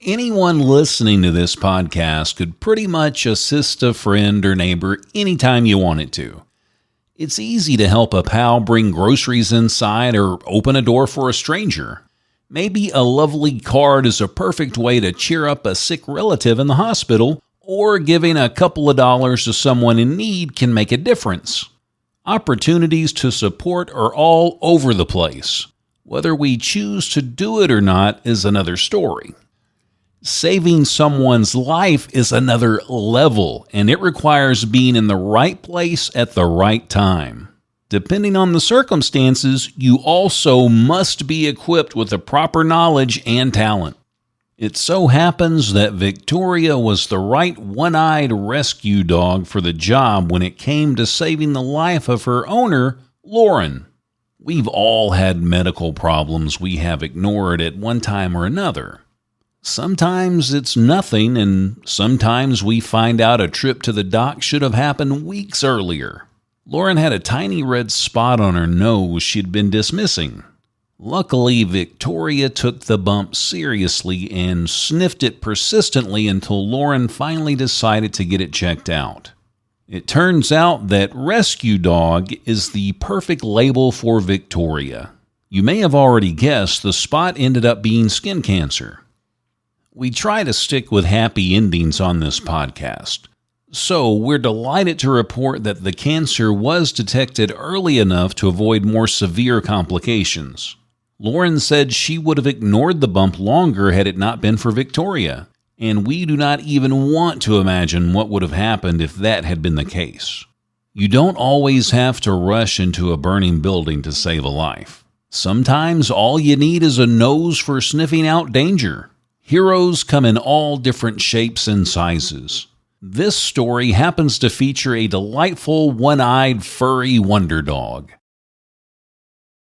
Anyone listening to this podcast could pretty much assist a friend or neighbor anytime you wanted to. It's easy to help a pal bring groceries inside or open a door for a stranger. Maybe a lovely card is a perfect way to cheer up a sick relative in the hospital, or giving a couple of dollars to someone in need can make a difference. Opportunities to support are all over the place. Whether we choose to do it or not is another story. Saving someone's life is another level, and it requires being in the right place at the right time. Depending on the circumstances, you also must be equipped with the proper knowledge and talent. It so happens that Victoria was the right one-eyed rescue dog for the job when it came to saving the life of her owner, Lauren. We've all had medical problems we have ignored at one time or another. Sometimes it's nothing, and sometimes we find out a trip to the doc should have happened weeks earlier. Lauren had a tiny red spot on her nose she'd been dismissing. Luckily, Victoria took the bump seriously and sniffed it persistently until Lauren finally decided to get it checked out. It turns out that rescue dog is the perfect label for Victoria. You may have already guessed the spot ended up being skin cancer. We try to stick with happy endings on this podcast. So we're delighted to report that the cancer was detected early enough to avoid more severe complications. Lauren said she would have ignored the bump longer had it not been for Victoria, and we do not even want to imagine what would have happened if that had been the case. You don't always have to rush into a burning building to save a life. Sometimes all you need is a nose for sniffing out danger. Heroes come in all different shapes and sizes. This story happens to feature a delightful one-eyed furry wonder dog.